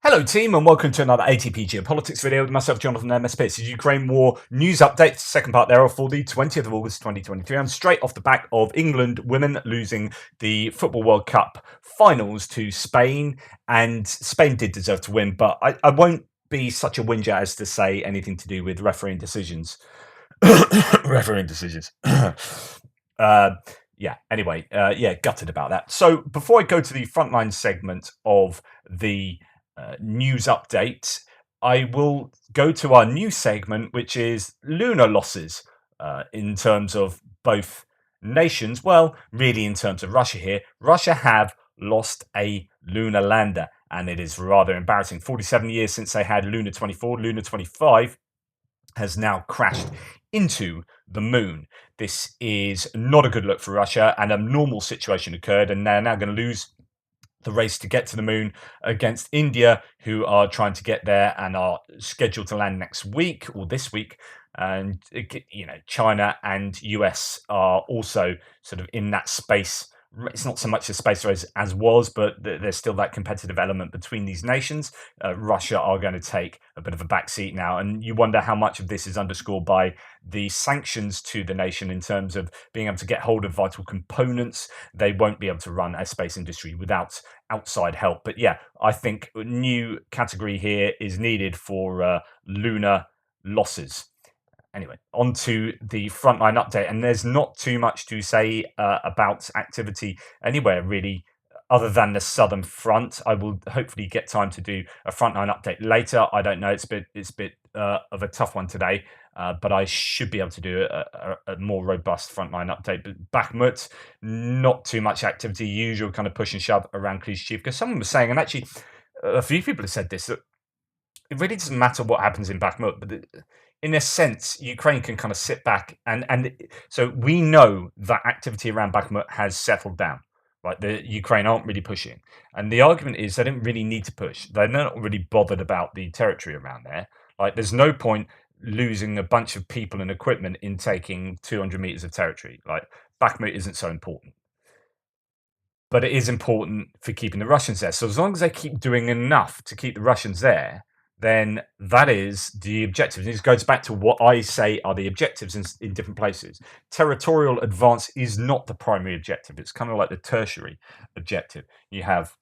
Hello team and welcome to another ATP Geopolitics video with myself, Jonathan MSP. It's the Ukraine War news update, second part thereof for the 20th of August 2023. I'm straight off the back of England women losing the Football World Cup finals to Spain, and Spain did deserve to win, but I won't be such a whinger as to say anything to do with refereeing decisions. Refereeing decisions. Gutted about that. So before I go to the frontline segment of the news update, I will go to our new segment, which is lunar losses in terms of both nations. Well, really, in terms of Russia here, Russia have lost a lunar lander, and it is rather embarrassing. 47 years since they had Lunar 24, Lunar 25 has now crashed into the moon. This is not a good look for Russia. An abnormal situation occurred, and they're now going to lose the race to get to the moon against India, who are trying to get there and are scheduled to land next week or this week. And China and US are also sort of in that space. It's not so much a space race as was, but there's still that competitive element between these nations. Russia are going to take a bit of a backseat now, and you wonder how much of this is underscored by the sanctions to the nation in terms of being able to get hold of vital components. They won't be able to run a space industry without outside help. But yeah, I think a new category here is needed for lunar losses. Anyway, on to the frontline update, and there's not too much to say about activity anywhere really, other than the southern front. I will hopefully get time to do a frontline update later. I don't know; it's a bit of a tough one today, but I should be able to do a more robust frontline update. But Bakhmut, not too much activity. Usual kind of push and shove around Klishchiivka. Someone was saying, and actually, a few people have said this, that it really doesn't matter what happens in Bakhmut, but in a sense, Ukraine can kind of sit back and so we know that activity around Bakhmut has settled down. Right, the Ukraine aren't really pushing, and the argument is they don't really need to push. They're not really bothered about the territory around there. Like, there's no point losing a bunch of people and equipment in taking 200 meters of territory. Like, Bakhmut isn't so important, but it is important for keeping the Russians there. So as long as they keep doing enough to keep the Russians there, then that is the objective. This goes back to what I say are the objectives in different places. Territorial advance is not the primary objective. It's kind of like the tertiary objective. You have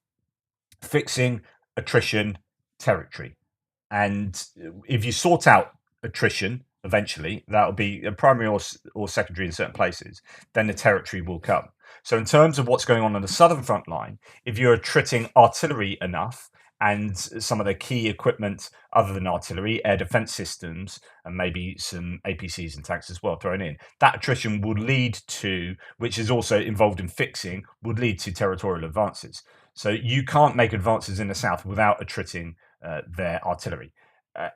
fixing, attrition, territory. And if you sort out attrition, eventually, that'll be a primary or secondary in certain places, then the territory will come. So in terms of what's going on the southern front line, if you're attriting artillery enough, and some of the key equipment other than artillery, air defense systems, and maybe some APCs and tanks as well thrown in, that attrition would lead to, which is also involved in fixing, would lead to territorial advances. So you can't make advances in the south without attriting their artillery.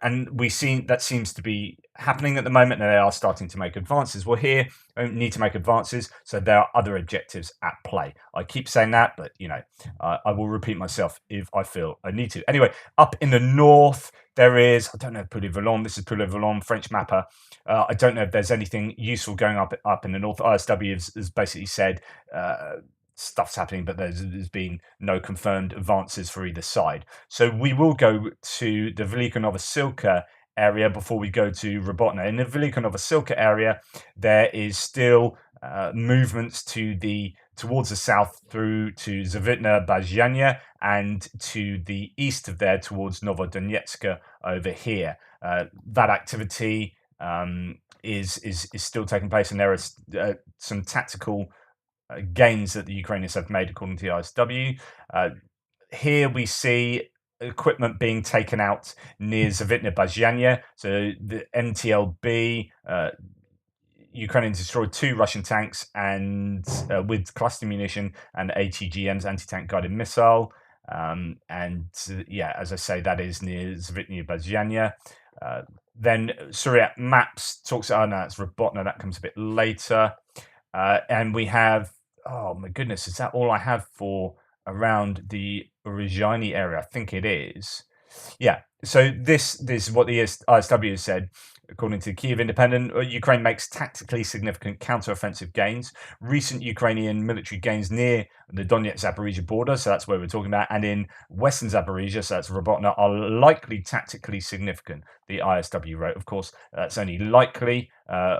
And we've seen that seems to be happening at the moment, and they are starting to make advances. Well, here, I don't need to make advances, so there are other objectives at play. I keep saying that, but I will repeat myself if I feel I need to. Anyway, up in the north, there is, I don't know, Poulet-Vallon. This is Poulet-Vallon, French mapper. I don't know if there's anything useful going up in the north. ISW has basically said stuff's happening, but there's been no confirmed advances for either side. So we will go to the Velyka Novosilka area before we go to Robotyne. In the Velyka Novosilka area, there is still movements towards the south through to Zavitna, Bazhanya, and to the east of there towards Novodonetsk over here. That activity is still taking place, and there are some tactical gains that the Ukrainians have made, according to the ISW. Here we see equipment being taken out near Zavitna Bazhanya. So the MTLB, Ukrainians destroyed 2 Russian tanks and with cluster munition and ATGMs, anti-tank guided missile. As I say, that is near Zavitna Bazhanya. Then Suryat Maps talks. Oh no, it's Robotyne. That comes a bit later. And we have, oh my goodness, is that all I have for around the Orezhany area? I think it is. Yeah. So this is what the ISW has said. According to the Kiev Independent, Ukraine makes tactically significant counter-offensive gains. Recent Ukrainian military gains near the Donetsk-Zaporizhia border, so that's where we're talking about, and in western Zaporizhia, so that's Robotyne, are likely tactically significant, the ISW wrote. Of course, that's only likely.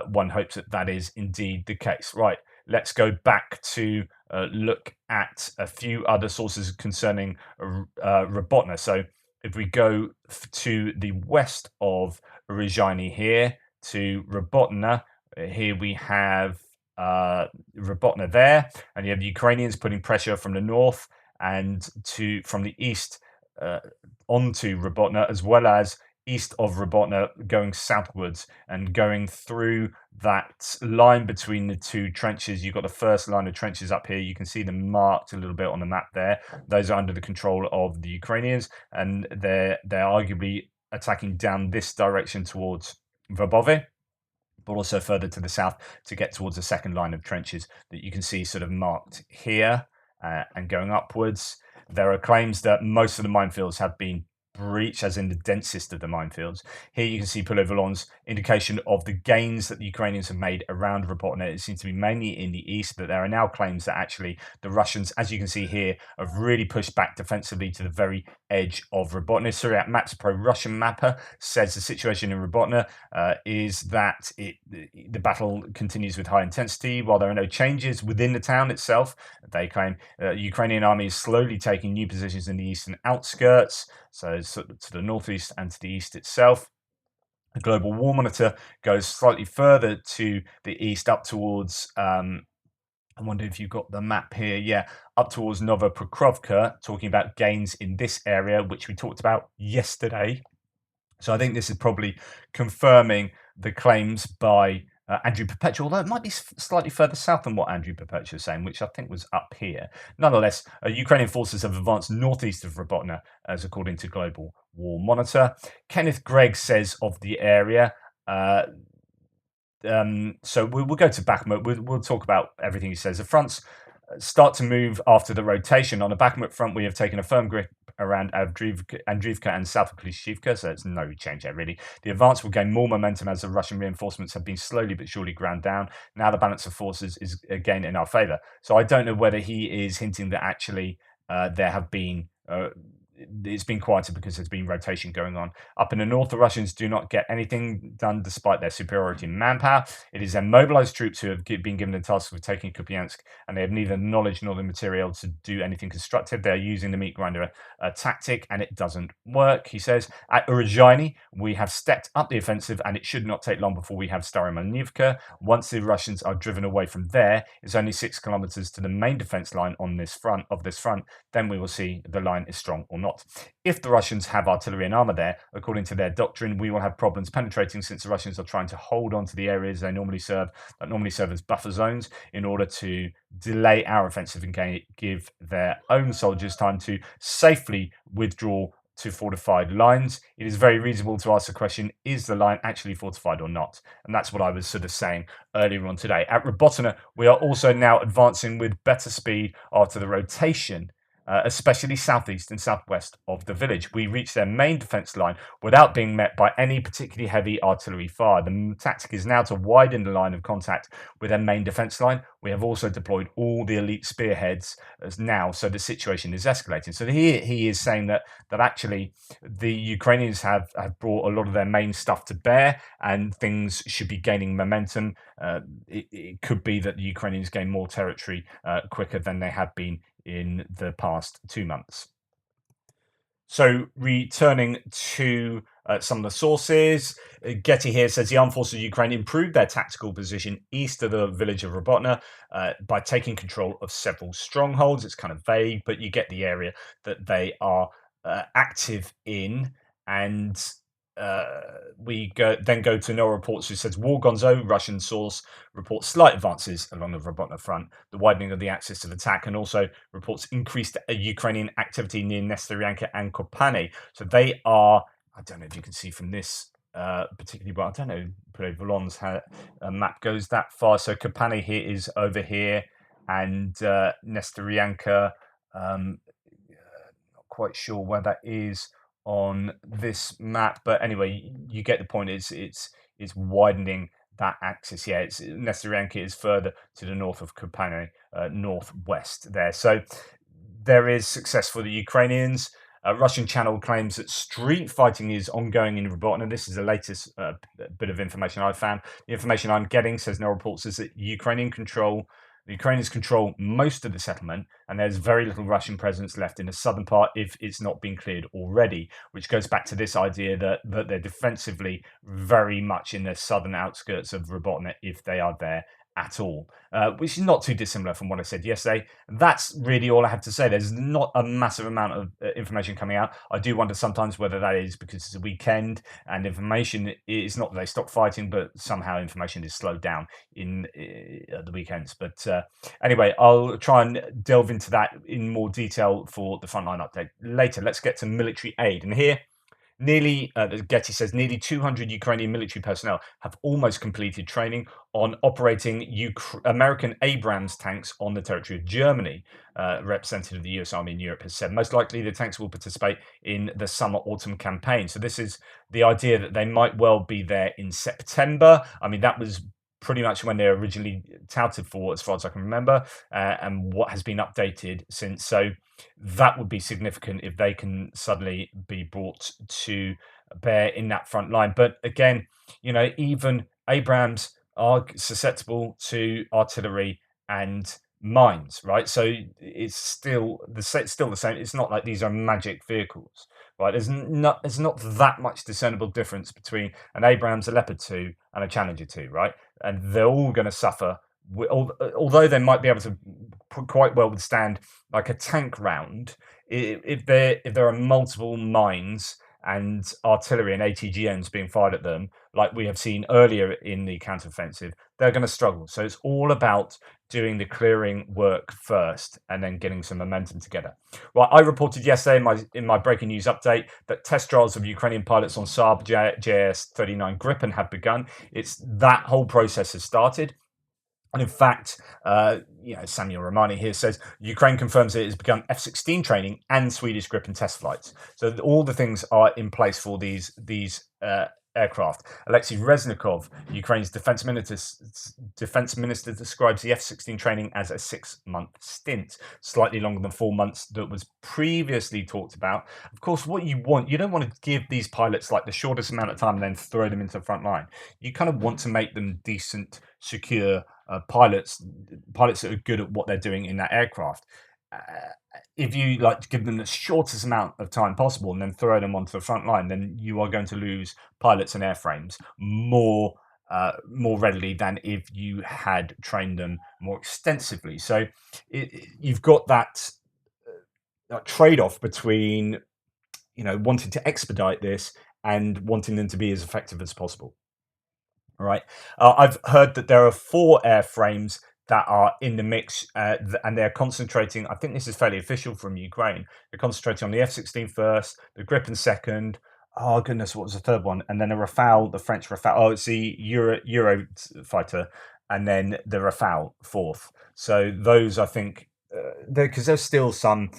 One hopes that that is indeed the case. Right, let's go back to look at a few other sources concerning Robotyne. So if we go to the west of Rizhiny here to Robotyne, here we have Robotyne there, and you have the Ukrainians putting pressure from the north and from the east uh, onto Robotyne, as well as east of Robotyne going southwards and going through that line between the two trenches. You've got the first line of trenches up here. You can see them marked a little bit on the map there. Those are under the control of the Ukrainians, and they're arguably attacking down this direction towards Verbove, but also further to the south to get towards the second line of trenches that you can see sort of marked here and going upwards. There are claims that most of the minefields have been breached, as in the densest of the minefields. Here you can see Pulevolon's indication of the gains that the Ukrainians have made around Robotyne. It seems to be mainly in the east, but there are now claims that actually the Russians, as you can see here, have really pushed back defensively to the very edge of Robotyne. Suryat Maps, pro-Russian mapper, says the situation in Robotyne is that the battle continues with high intensity. While there are no changes within the town itself, they claim the Ukrainian army is slowly taking new positions in the eastern outskirts, so to the northeast and to the east itself. The global war monitor goes slightly further to the east, up towards. I wonder if you've got the map here. Yeah, up towards Novopokrovka, talking about gains in this area, which we talked about yesterday. So I think this is probably confirming the claims by Andrew Perpetua, although it might be slightly further south than what Andrew Perpetua was saying, which I think was up here. Nonetheless, Ukrainian forces have advanced northeast of Robotyne, as according to Global War Monitor. Kenneth Gregg says of the area. So we'll go to Bakhmut. We'll talk about everything he says. The fronts start to move after the rotation. On the Bakhmut front, we have taken a firm grip around Andriivka and south of Klishchiivka, so it's no change there really. The advance will gain more momentum as the Russian reinforcements have been slowly but surely ground down. Now the balance of forces is again in our favour. So I don't know whether he is hinting that actually there have been it's been quieter because there's been rotation going on. Up in the north, the Russians do not get anything done despite their superiority in manpower. It is their mobilized troops who have been given the task of taking Kupiansk, and they have neither knowledge nor the material to do anything constructive. They're using the meat grinder tactic, and it doesn't work, he says. At Uruzhaini, we have stepped up the offensive, and it should not take long before we have Staromanivka. Once the Russians are driven away from there, it's only 6 kilometers to the main defense line on this front. Then we will see if the line is strong or not. If the Russians have artillery and armor there, according to their doctrine, we will have problems penetrating, since the Russians are trying to hold on to the areas they normally serve as buffer zones in order to delay our offensive and give their own soldiers time to safely withdraw to fortified lines. It is very reasonable to ask the question, is the line actually fortified or not? And that's what I was sort of saying earlier on today. At Robotyne, we are also now advancing with better speed after the rotation, especially southeast and southwest of the village. We reached their main defence line without being met by any particularly heavy artillery fire. The tactic is now to widen the line of contact with their main defence line. We have also deployed all the elite spearheads as now, so the situation is escalating. So here he is saying that actually the Ukrainians have brought a lot of their main stuff to bear, and things should be gaining momentum. It could be that the Ukrainians gain more territory quicker than they have been in the past 2 months. So returning to some of the sources, Getty here says the armed forces of Ukraine improved their tactical position east of the village of Robotyne by taking control of several strongholds. It's kind of vague, but you get the area that they are active in. And we then go to Noah Reports, who says War Gonzo, Russian source, reports slight advances along the Robotyne front, the widening of the axis of attack, and also reports increased Ukrainian activity near Nestoryanka and Kopane. So they are, I don't know if you can see from this particularly, but I don't know, Volon's map goes that far. So Kopane here is over here, and Nestoryanka, not quite sure where that is on this map, but anyway, you get the point. It's widening that axis. Yeah, it's Nestorianki is further to the north of Kopane, northwest there. So there is success for the Ukrainians. Russian channel claims that street fighting is ongoing in Robotyne, and this is the latest bit of information I've found. The information I'm getting, says no reports, is that the Ukrainians control most of the settlement, and there's very little Russian presence left in the southern part if it's not been cleared already, which goes back to this idea that they're defensively very much in the southern outskirts of Robotyne if they are there at all, which is not too dissimilar from what I said yesterday. That's really all I have to say. There's not a massive amount of information coming out. I do wonder sometimes whether that is because it's a weekend and information is not that they stopped fighting, but somehow information is slowed down in the weekends. But anyway, I'll try and delve into that in more detail for the Frontline update later. Let's get to military aid. And here, Getty says nearly 200 Ukrainian military personnel have almost completed training on operating American Abrams tanks on the territory of Germany. Representative of the US Army in Europe has said most likely the tanks will participate in the summer-autumn campaign. So this is the idea that they might well be there in September. I mean, that was pretty much when they were originally touted for, as far as I can remember, and what has been updated since. So that would be significant if they can suddenly be brought to bear in that front line. But again, even Abrams are susceptible to artillery and mines, right? So it's still the same. It's not like these are magic vehicles, right? There's not that much discernible difference between an Abrams, a Leopard 2, and a Challenger 2, right? And they're all going to suffer. Although they might be able to quite well withstand like a tank round, if there are multiple mines and artillery and ATGMs being fired at them, like we have seen earlier in the counteroffensive, they're going to struggle. So it's all about doing the clearing work first and then getting some momentum together. Well, I reported yesterday in my breaking news update that test trials of Ukrainian pilots on Saab JS-39 Gripen have begun. It's that whole process has started. And in fact, Samuel Romani here says Ukraine confirms it has begun F-16 training and Swedish Gripen test flights. So all the things are in place for these aircraft. Alexei Reznikov, Ukraine's defense minister, describes the F-16 training as a 6-month stint, slightly longer than 4 months that was previously talked about. Of course, what you don't want to give these pilots like the shortest amount of time and then throw them into the front line. You kind of want to make them decent, secure pilots that are good at what they're doing in that aircraft. If you give them the shortest amount of time possible and then throw them onto the front line, then you are going to lose pilots and airframes more readily than if you had trained them more extensively. So you've got that trade-off between wanting to expedite this and wanting them to be as effective as possible. All right. I've heard that there are 4 airframes that are in the mix, and they're concentrating. I think this is fairly official from Ukraine. They're concentrating on the F-16 first, the Gripen second. Oh goodness, what was the third one? And then a Rafale, the French Rafale. Oh, it's the Eurofighter, and then the Rafale fourth. So those, I think, because there's still some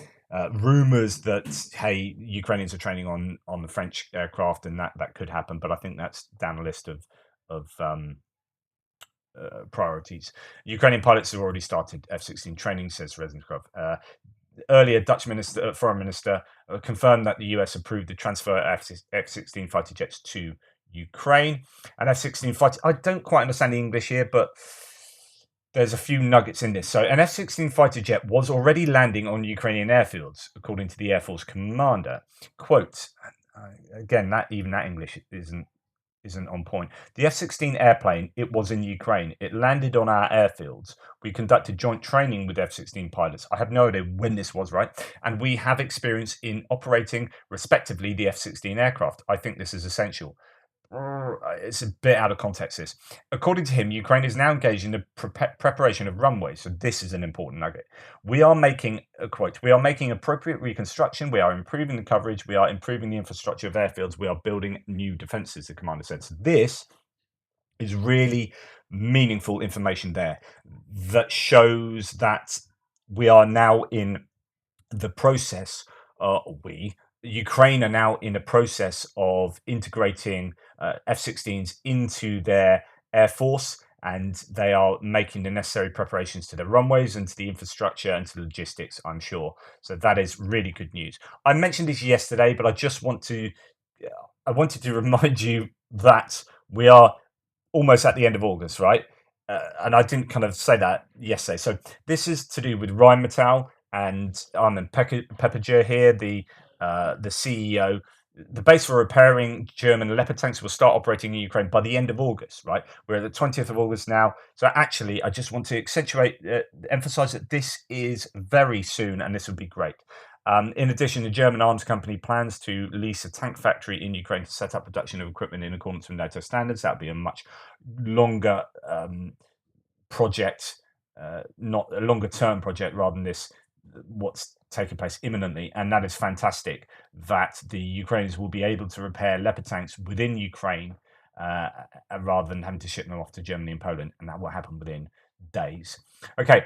rumors that Ukrainians are training on the French aircraft, and that could happen. But I think that's down the list of priorities. Ukrainian pilots have already started F-16 training, says Reznikov. Earlier, Dutch foreign minister confirmed that the US approved the transfer of F-16 fighter jets to Ukraine. And F-16 fighter, I don't quite understand the English here, but there's a few nuggets in this. So an F-16 fighter jet was already landing on Ukrainian airfields, according to the Air Force commander. Quote, again, that English isn't on point. The F-16 airplane, it was in Ukraine. It landed on our airfields. We conducted joint training with F-16 pilots. I have no idea when this was, right? And we have experience in operating, respectively, the F-16 aircraft. I think this is essential. It's a bit out of context, this. According to him, Ukraine is now engaged in the preparation of runways. So this is an important nugget. We are making, quote, we are making appropriate reconstruction. We are improving the coverage. We are improving the infrastructure of airfields. We are building new defenses, the commander said. So this is really meaningful information there that shows that we are now in the process, Ukraine are now in a process of integrating F-16s into their air force, and they are making the necessary preparations to the runways and to the infrastructure and to the logistics, I'm sure. So that is really good news. I mentioned this yesterday, but I wanted to remind you that we are almost at the end of August, right? And I didn't kind of say that yesterday. So this is to do with Rheinmetall and Armin Pepperger here, the CEO. The base for repairing German Leopard tanks will start operating in Ukraine by the end of August, right? We're at the 20th of August now. So actually, I just want to emphasize that this is very soon, and this would be great. In addition, the German arms company plans to lease a tank factory in Ukraine to set up production of equipment in accordance with NATO standards. That would be a much longer project, not a longer term project, rather than this what's taking place imminently. And that is fantastic that the Ukrainians will be able to repair Leopard tanks within Ukraine rather than having to ship them off to Germany and Poland. And that will happen within days. Okay,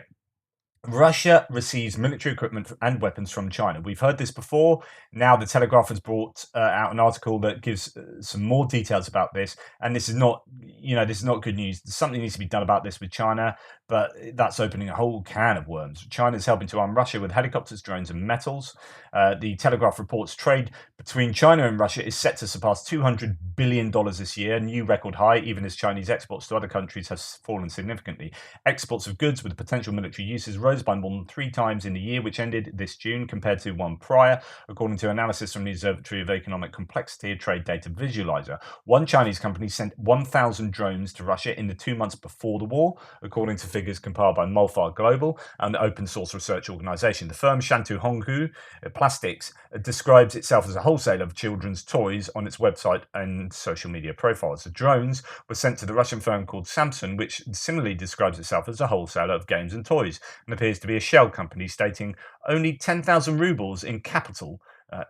Russia receives military equipment and weapons from China. We've heard this before. Now, the Telegraph has brought out an article that gives some more details about this. And this is not, this is not good news. Something needs to be done about this with China, but that's opening a whole can of worms. China is helping to arm Russia with helicopters, drones, and metals. The Telegraph reports trade between China and Russia is set to surpass $200 billion this year, a new record high, even as Chinese exports to other countries have fallen significantly. Exports of goods with potential military uses rose by more than 3 times in the year which ended this June compared to one prior, according to analysis from the Observatory of Economic Complexity, a trade data visualizer. One Chinese company sent 1,000 drones to Russia in the 2 months before the war, according to figures compiled by Molfar Global, an open source research organization. The firm Shantou Honghu Plastics describes itself as a wholesaler of children's toys on its website and social media profiles. The drones were sent to the Russian firm called Samsung, which similarly describes itself as a wholesaler of games and toys and appears to be a shell company, stating only 10,000 rubles in capital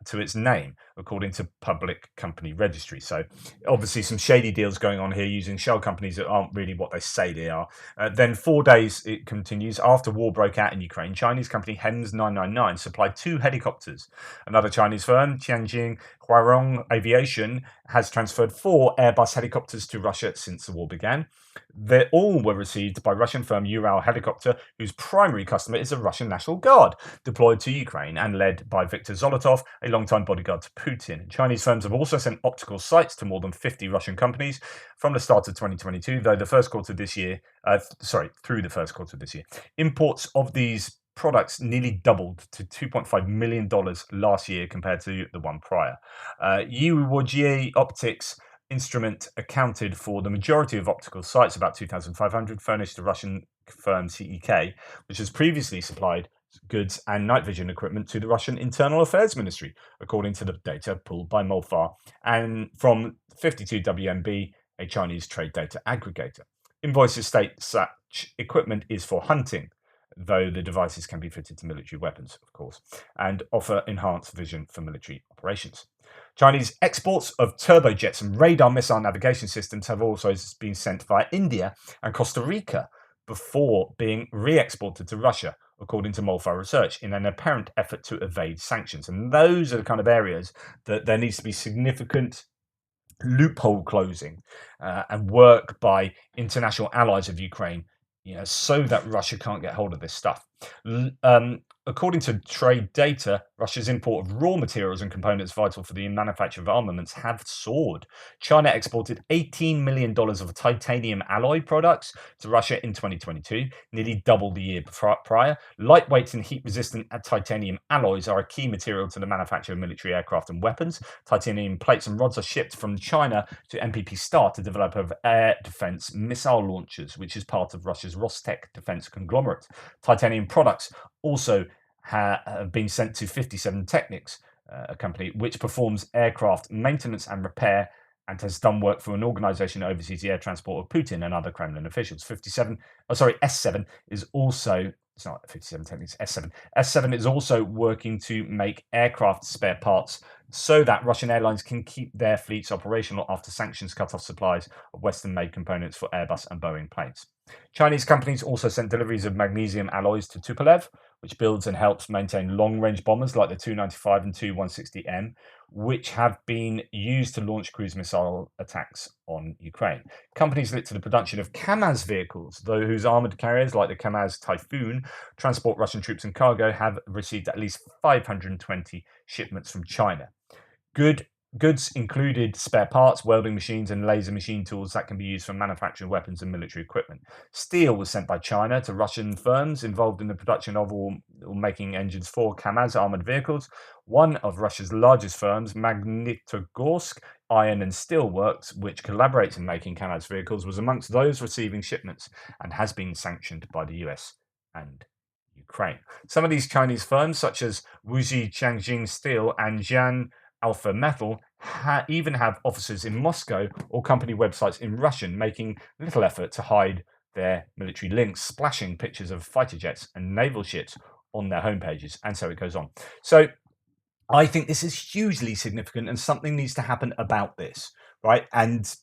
to its name, according to public company registry. So obviously some shady deals going on here using shell companies that aren't really what they say they are. Then 4 days, it continues, after war broke out in Ukraine, Chinese company Hens 999 supplied 2 helicopters. Another Chinese firm, Tianjin Huarong Aviation, has transferred 4 Airbus helicopters to Russia since the war began. They all were received by Russian firm Ural Helicopter, whose primary customer is the Russian National Guard, deployed to Ukraine and led by Viktor Zolotov, a longtime bodyguard to Putin. Chinese firms have also sent optical sights to more than 50 Russian companies from the start of 2022, though the first quarter of this year, through the first quarter of this year. Imports of these products nearly doubled to $2.5 million last year compared to the one prior. Yuwojie Optics instrument accounted for the majority of optical sites, about 2,500, furnished to Russian firm CEK, which has previously supplied goods and night vision equipment to the Russian Internal Affairs Ministry, according to the data pulled by Molfar and from 52WMB, a Chinese trade data aggregator. Invoices state such equipment is for hunting, though the devices can be fitted to military weapons, of course, and offer enhanced vision for military operations. Chinese exports of turbojets and radar missile navigation systems have also been sent via India and Costa Rica before being re-exported to Russia, according to Molfar Research, in an apparent effort to evade sanctions. And those are the kind of areas that there needs to be significant loophole closing and work by international allies of Ukraine, so that Russia can't get hold of this stuff. According to trade data, Russia's import of raw materials and components vital for the manufacture of armaments have soared. China exported $18 million of titanium alloy products to Russia in 2022, nearly double the year prior. Lightweight and heat-resistant titanium alloys are a key material to the manufacture of military aircraft and weapons. Titanium plates and rods are shipped from China to MPP Star to develop air defense missile launchers, which is part of Russia's Rostec defense conglomerate. Titanium products also have been sent to 57 Technics, a company which performs aircraft maintenance and repair and has done work for an organization that oversees the air transport of Putin and other Kremlin officials. S7 is also, it's not 57 Technics, S7. S7 is also working to make aircraft spare parts so that Russian airlines can keep their fleets operational after sanctions cut off supplies of Western-made components for Airbus and Boeing planes. Chinese companies also sent deliveries of magnesium alloys to Tupolev, which builds and helps maintain long-range bombers like the Tu-95 and Tu-160M, which have been used to launch cruise missile attacks on Ukraine. Companies linked to the production of Kamaz vehicles, though whose armoured carriers, like the Kamaz Typhoon, transport Russian troops and cargo, have received at least 520 shipments from China. Goods included spare parts, welding machines, and laser machine tools that can be used for manufacturing weapons and military equipment. Steel was sent by China to Russian firms involved in the production of or making engines for Kamaz armored vehicles. One of Russia's largest firms, Magnitogorsk Iron and Steel Works, which collaborates in making Kamaz vehicles, was amongst those receiving shipments and has been sanctioned by the US and Ukraine. Some of these Chinese firms, such as Wuxi Tianjin Steel and Jian Alpha Metal, even have offices in Moscow or company websites in Russian, making little effort to hide their military links, splashing pictures of fighter jets and naval ships on their homepages, and so it goes on. So I think this is hugely significant, and something needs to happen about this, right? And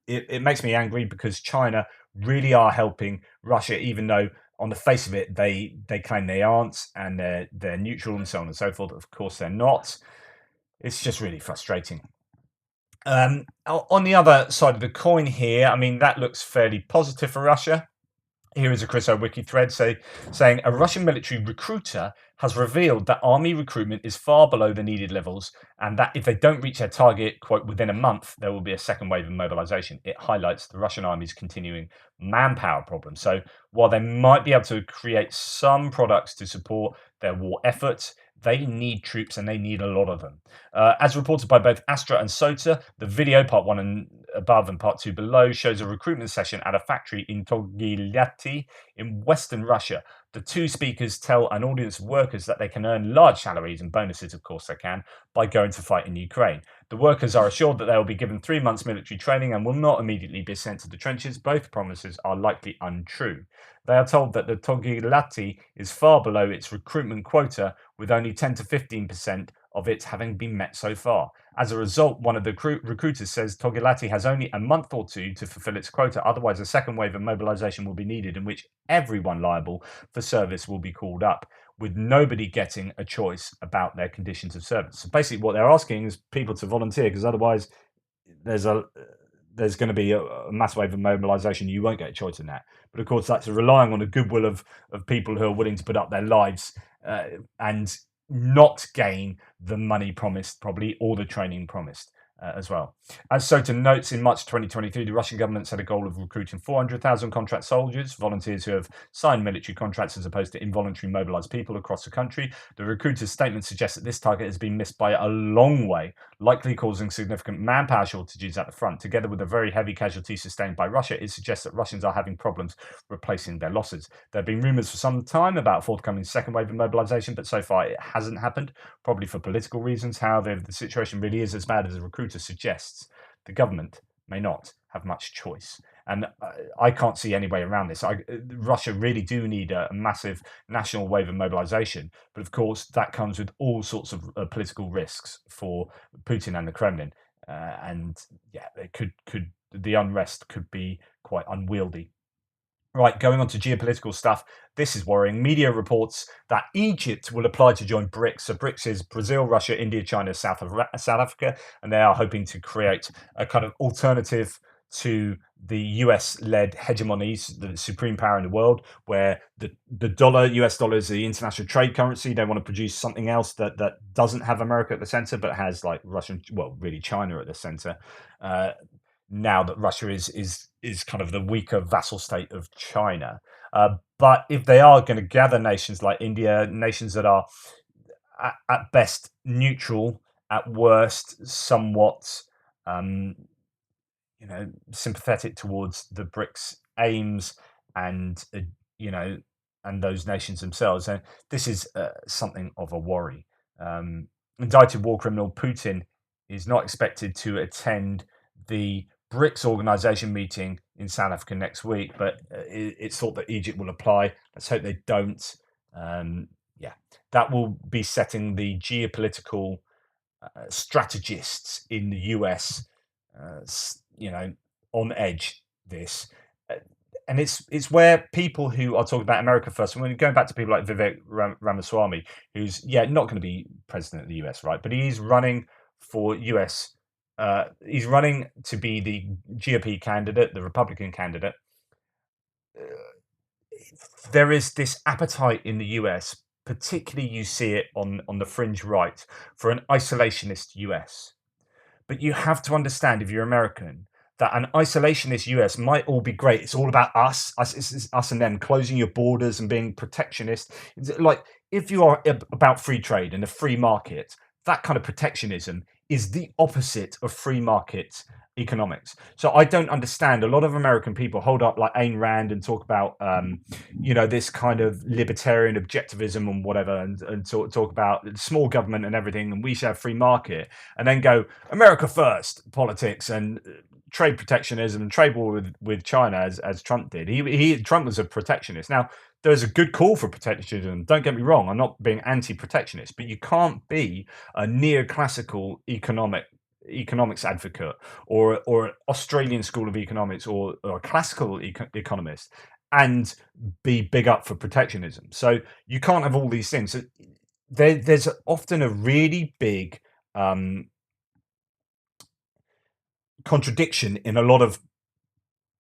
it makes me angry because China really are helping Russia, even though on the face of it they claim they aren't, and they're neutral and so on and so forth. Of course they're not. It's just really frustrating. On the other side of the coin here, I mean, that looks fairly positive for Russia. Here is a Chris Wiki thread saying a Russian military recruiter has revealed that army recruitment is far below the needed levels, and that if they don't reach their target, quote, within a month, there will be a second wave of mobilization. It highlights the Russian army's continuing manpower problem. So while they might be able to create some products to support their war efforts, they need troops, and they need a lot of them. As reported by both Astra and Sota, the video, part 1 and above and part 2 below, shows a recruitment session at a factory in Togilyati in western Russia. The two speakers tell an audience of workers that they can earn large salaries and bonuses, of course they can, by going to fight in Ukraine. The workers are assured that they will be given 3 months military training and will not immediately be sent to the trenches. Both promises are likely untrue. They are told that the Togilyati is far below its recruitment quota, with only 10 to 15% of it having been met so far. As a result, one of the recruiters says Togilyati has only a month or two to fulfill its quota, otherwise a second wave of mobilization will be needed, in which everyone liable for service will be called up, with nobody getting a choice about their conditions of service. So basically what they're asking is people to volunteer, because otherwise there's going to be a mass wave of mobilization. You won't get a choice in that. But of course, that's relying on the goodwill of people who are willing to put up their lives and not gain the money promised, probably, or the training promised as well. As Sota notes, in March 2023, the Russian government set a goal of recruiting 400,000 contract soldiers, volunteers who have signed military contracts, as opposed to involuntary mobilized people across the country. The recruiter's statement suggests that this target has been missed by a long way, likely causing significant manpower shortages at the front. Together with the very heavy casualties sustained by Russia, it suggests that Russians are having problems replacing their losses. There have been rumors for some time about a forthcoming second wave of mobilization, but so far it hasn't happened, probably for political reasons. However, if the situation really is as bad as the recruiter suggests, the government may not have much choice. And I can't see any way around this. Russia really do need a massive national wave of mobilization. But of course, that comes with all sorts of political risks for Putin and the Kremlin. And yeah, it the unrest could be quite unwieldy. Right, going on to geopolitical stuff. This is worrying. Media reports that Egypt will apply to join BRICS. So BRICS is Brazil, Russia, India, China, South Africa, and they are hoping to create a kind of alternative to the US-led hegemonies, the supreme power in the world, where the dollar, US dollar, is the international trade currency. They want to produce something else that doesn't have America at the center, but has like Russian, well, really China at the center. Now that Russia is kind of the weaker vassal state of China. But if they are going to gather nations like India, nations that are at best neutral, at worst somewhat sympathetic towards the BRICS aims and and those nations themselves, and this is something of a worry. Indicted war criminal Putin is not expected to attend the BRICS organization meeting in South Africa next week, but it's thought that Egypt will apply. Let's hope they don't. Yeah, that will be setting the geopolitical strategists in the US, on edge. This, uh, and it's where people who are talking about America first. When going back to people like Vivek Ramaswamy, who's not going to be president of the US, right? But he's running for US. He's running to be the GOP candidate, the Republican candidate. There is this appetite in the US, particularly you see it on the fringe right, for an isolationist US. But you have to understand, if you're American, that an isolationist US might all be great. It's all about us, it's us and them, closing your borders and being protectionist. Like, if you are about free trade and a free market, that kind of protectionism is the opposite of free market economics. So I don't understand. A lot of American people hold up like Ayn Rand and talk about, this kind of libertarian objectivism and whatever, and talk about small government and everything, and we should have free market, and then go America first politics and trade protectionism and trade war with China, as Trump did. Trump was a protectionist. Now, there's a good call for protectionism. Don't get me wrong. I'm not being anti-protectionist, but you can't be a neoclassical economics advocate, or an Australian school of economics, or a classical economist, and be big up for protectionism. So you can't have all these things. So there's often a really big contradiction in a lot of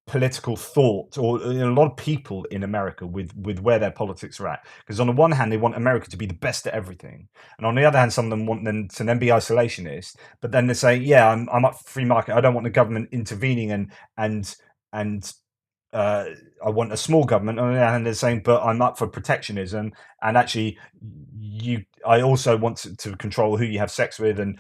political thought, or a lot of people in America, with where their politics are at. Because on the one hand, they want America to be the best at everything, and on the other hand, some of them want them to then be isolationist. But then they say, "Yeah, I'm up for free market. I don't want the government intervening, and I want a small government." On the other hand, they're saying, "But I'm up for protectionism, and actually, I also want to control who you have sex with, and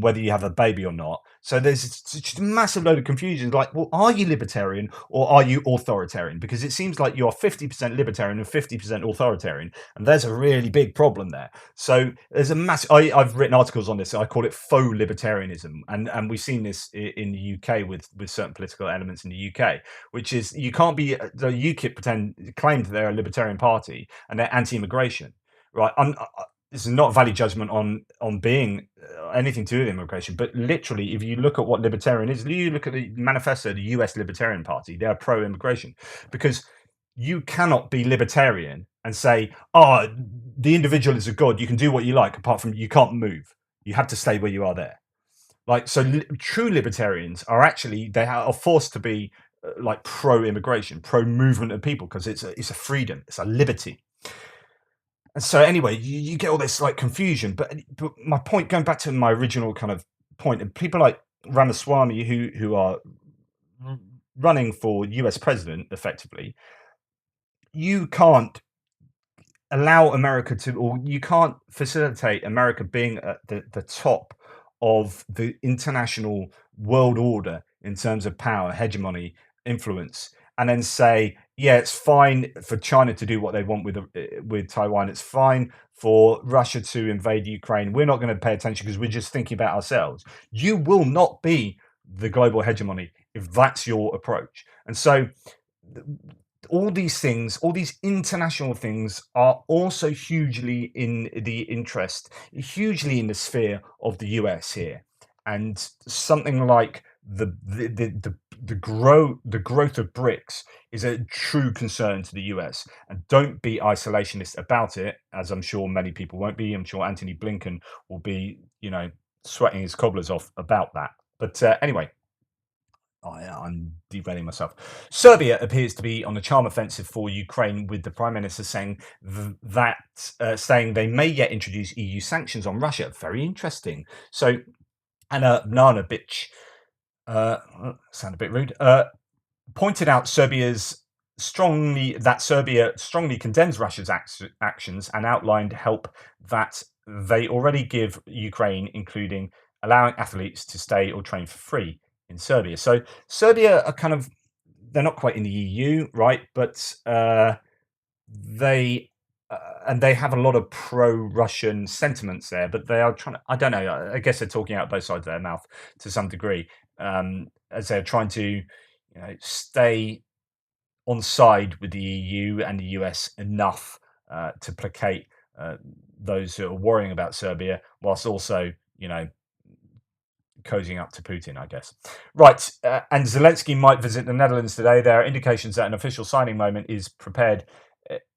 whether you have a baby or not." So there's just a massive load of confusion. Like, well, are you libertarian or are you authoritarian? Because it seems like you're 50% libertarian and 50% authoritarian, and there's a really big problem there. So there's a massive. I've written articles on this. I call it faux libertarianism, and we've seen this in the UK with certain political elements in the UK, which is, you can't be the UKIP claim that they're a libertarian party and they're anti-immigration, right? This is not a valid judgment on being anything to do with immigration, but literally, if you look at what libertarian is, you look at the manifesto of the US Libertarian Party, they're pro-immigration, because you cannot be libertarian and say, "Oh, the individual is a god, you can do what you like, apart from you can't move, you have to stay where you are there." Like, so true libertarians are actually, they are forced to be like pro-immigration, pro-movement of people, because it's a freedom, it's a liberty. And so anyway, you get all this like confusion, but my point, going back to my original kind of point, and people like Ramaswamy, who are running for US president effectively, you can't allow America to, or you can't facilitate America being at the top of the international world order in terms of power, hegemony, influence, and then say, yeah, it's fine for China to do what they want with Taiwan. It's fine for Russia to invade Ukraine. We're not going to pay attention because we're just thinking about ourselves. You will not be the global hegemony if that's your approach. And so all these things, all these international things, are also hugely in the interest, hugely in the sphere of the US here. And something like the growth of BRICS is a true concern to the US. And don't be isolationist about it, as I'm sure many people won't be. I'm sure Anthony Blinken will be, sweating his cobblers off about that. But anyway, I'm derailing myself. Serbia appears to be on a charm offensive for Ukraine, with the Prime Minister saying saying they may yet introduce EU sanctions on Russia. Very interesting. So, Anna Mlanovic, sound a bit rude, pointed out Serbia strongly condemns Russia's actions, and outlined help that they already give Ukraine, including allowing athletes to stay or train for free in Serbia. So Serbia are kind of, they're not quite in the EU, right? But they and they have a lot of pro-Russian sentiments there, but they are trying to, I don't know, I guess they're talking out both sides of their mouth to some degree, as they're trying to stay on side with the EU and the US enough to placate those who are worrying about Serbia, whilst also you know, cozying up to Putin, I guess. Right, and Zelensky might visit the Netherlands today. There are indications that an official signing moment is prepared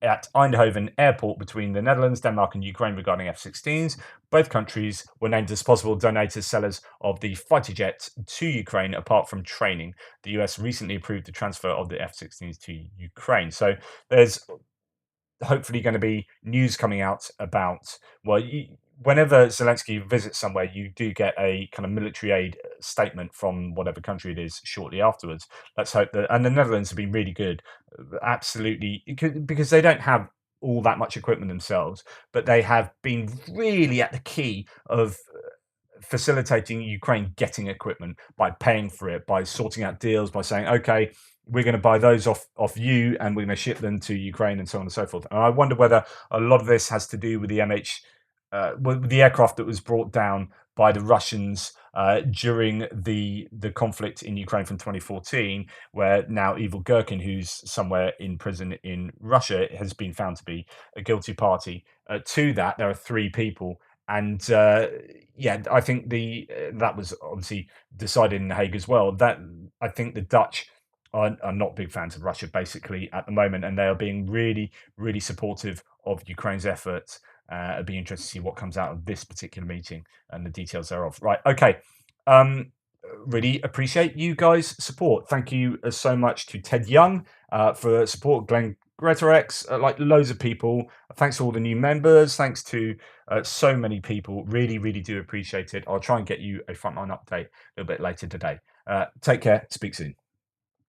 at Eindhoven Airport between the Netherlands, Denmark, and Ukraine regarding F-16s. Both countries were named as possible donators, sellers of the fighter jet to Ukraine, apart from training. The US recently approved the transfer of the F-16s to Ukraine. So there's hopefully going to be news coming out about, well, whenever Zelensky visits somewhere, you do get a kind of military aid statement from whatever country it is shortly afterwards. Let's hope that, and the Netherlands have been really good, absolutely, because they don't have all that much equipment themselves, but they have been really at the key of facilitating Ukraine getting equipment by paying for it, by sorting out deals, by saying, okay, we're going to buy those off you and we're going to ship them to Ukraine and so on and so forth. And I wonder whether a lot of this has to do with the with the aircraft that was brought down by the Russians during the conflict in Ukraine from 2014, where now Evil Gherkin, who's somewhere in prison in Russia, has been found to be a guilty party to that. There are three people, and yeah, I think that was obviously decided in The Hague as well. That I think the Dutch are not big fans of Russia basically at the moment, and they are being really, really supportive of Ukraine's efforts. It'd be interesting to see what comes out of this particular meeting and the details thereof. Right, okay. Really appreciate you guys' support. Thank you so much to Ted Young for support, Glenn Greterex, like loads of people. Thanks to all the new members. Thanks to so many people. Really, really do appreciate it. I'll try and get you a Frontline update a little bit later today. Take care. Speak soon.